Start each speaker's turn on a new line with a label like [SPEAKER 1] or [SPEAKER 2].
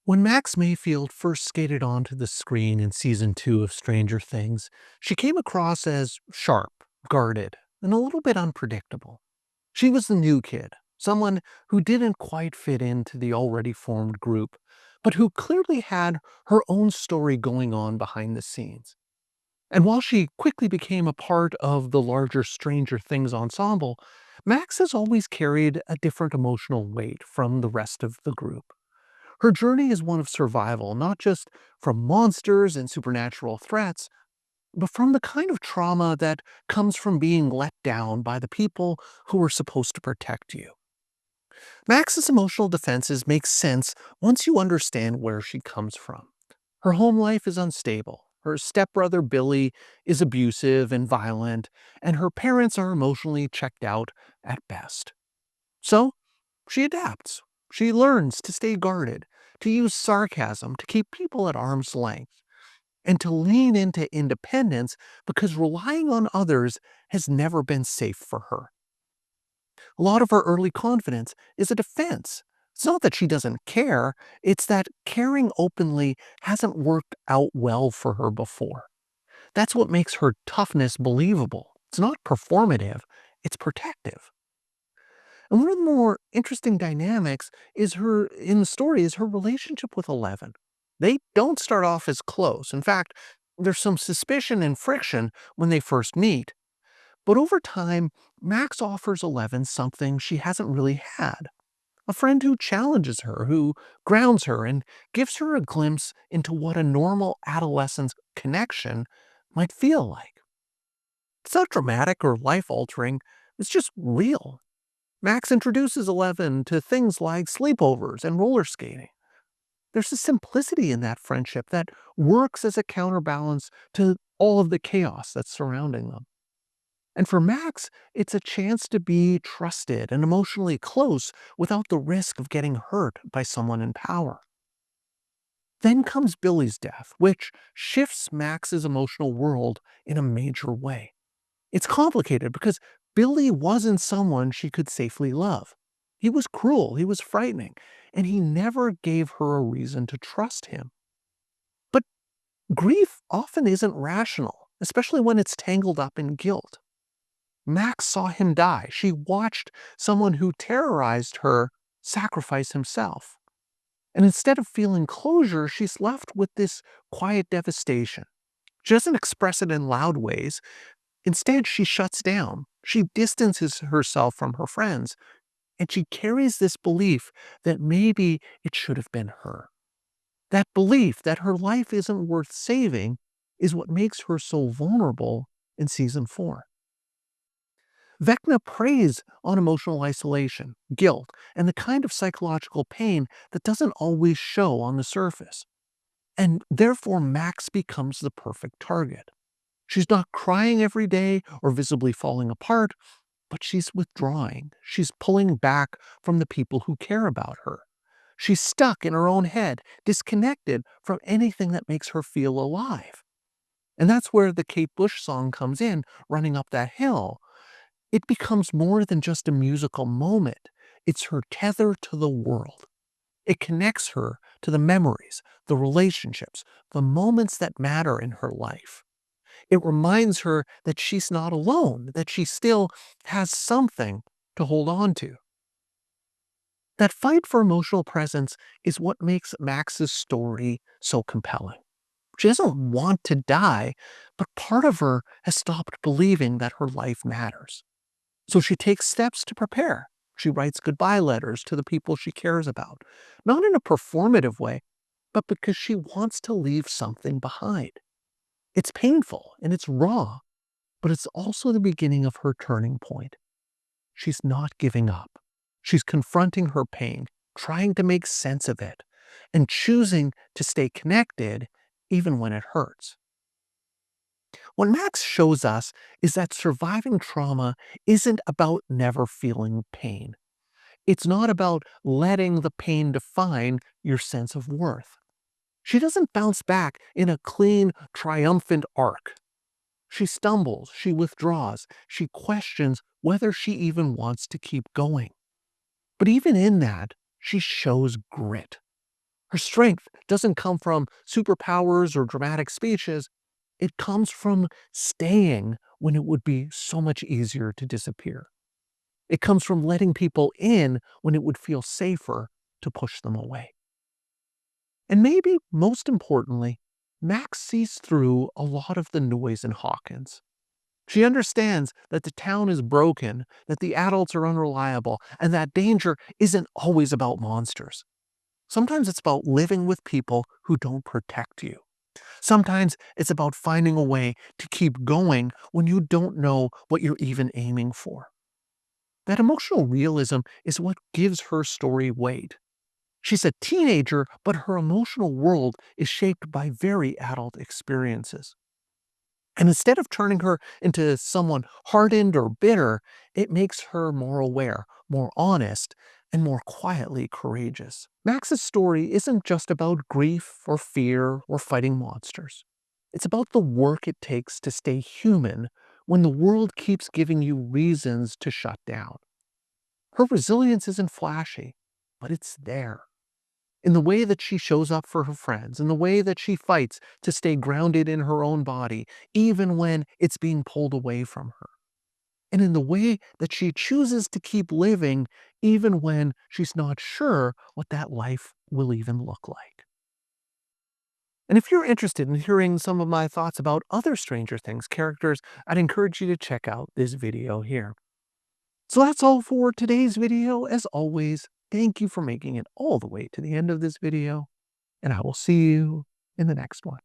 [SPEAKER 1] When Max Mayfield first skated onto the screen in season 2 of Stranger Things, she came across as sharp, guarded, and a little bit unpredictable. She was the new kid, someone who didn't quite fit into the already formed group, but who clearly had her own story going on behind the scenes. And while she quickly became a part of the larger Stranger Things ensemble, Max has always carried a different emotional weight from the rest of the group. Her journey is one of survival, not just from monsters and supernatural threats, but from the kind of trauma that comes from being let down by the people who were supposed to protect you. Max's emotional defenses make sense once you understand where she comes from. Her home life is unstable. Her stepbrother Billy is abusive and violent, and her parents are emotionally checked out at best. So, she adapts. She learns to stay guarded, to use sarcasm to keep people at arm's length, and to lean into independence because relying on others has never been safe for her. A lot of her early confidence is a defense. It's not that she doesn't care, it's that caring openly hasn't worked out well for her before. That's what makes her toughness believable. It's not performative, it's protective. And one of the more interesting dynamics is her in the story is her relationship with Eleven. They don't start off as close. In fact, there's some suspicion and friction when they first meet. But over time, Max offers Eleven something she hasn't really had. A friend who challenges her, who grounds her, and gives her a glimpse into what a normal adolescent connection might feel like. It's not dramatic or life altering, it's just real. Max introduces Eleven to things like sleepovers and roller skating. There's a simplicity in that friendship that works as a counterbalance to all of the chaos that's surrounding them. And for Max, it's a chance to be trusted and emotionally close without the risk of getting hurt by someone in power. Then comes Billy's death, which shifts Max's emotional world in a major way. It's complicated because Billy wasn't someone she could safely love. He was cruel, he was frightening, and he never gave her a reason to trust him. But grief often isn't rational, especially when it's tangled up in guilt. Max saw him die. She watched someone who terrorized her sacrifice himself. And instead of feeling closure, she's left with this quiet devastation. She doesn't express it in loud ways. Instead, she shuts down. She distances herself from her friends, and she carries this belief that maybe it should have been her. That belief that her life isn't worth saving is what makes her so vulnerable in season 4. Vecna preys on emotional isolation, guilt, and the kind of psychological pain that doesn't always show on the surface. And therefore, Max becomes the perfect target. She's not crying every day or visibly falling apart, but she's withdrawing. She's pulling back from the people who care about her. She's stuck in her own head, disconnected from anything that makes her feel alive. And that's where the Kate Bush song comes in, Running Up That Hill. It becomes more than just a musical moment. It's her tether to the world. It connects her to the memories, the relationships, the moments that matter in her life. It reminds her that she's not alone, that she still has something to hold on to. That fight for emotional presence is what makes Max's story so compelling. She doesn't want to die, but part of her has stopped believing that her life matters. So she takes steps to prepare. She writes goodbye letters to the people she cares about, not in a performative way, but because she wants to leave something behind. It's painful and it's raw, but it's also the beginning of her turning point. She's not giving up. She's confronting her pain, trying to make sense of it, and choosing to stay connected even when it hurts. What Max shows us is that surviving trauma isn't about never feeling pain. It's not about letting the pain define your sense of worth. She doesn't bounce back in a clean, triumphant arc. She stumbles, she withdraws, she questions whether she even wants to keep going. But even in that, she shows grit. Her strength doesn't come from superpowers or dramatic speeches. It comes from staying when it would be so much easier to disappear. It comes from letting people in when it would feel safer to push them away. And maybe most importantly, Max sees through a lot of the noise in Hawkins. She understands that the town is broken, that the adults are unreliable, and that danger isn't always about monsters. Sometimes it's about living with people who don't protect you. Sometimes it's about finding a way to keep going when you don't know what you're even aiming for. That emotional realism is what gives her story weight. She's a teenager, but her emotional world is shaped by very adult experiences. And instead of turning her into someone hardened or bitter, it makes her more aware, more honest, and more quietly courageous. Max's story isn't just about grief or fear or fighting monsters. It's about the work it takes to stay human when the world keeps giving you reasons to shut down. Her resilience isn't flashy, but it's there. In the way that she shows up for her friends, in the way that she fights to stay grounded in her own body, even when it's being pulled away from her. And in the way that she chooses to keep living, even when she's not sure what that life will even look like. And if you're interested in hearing some of my thoughts about other Stranger Things characters, I'd encourage you to check out this video here. So that's all for today's video. As always, thank you for making it all the way to the end of this video, and I will see you in the next one.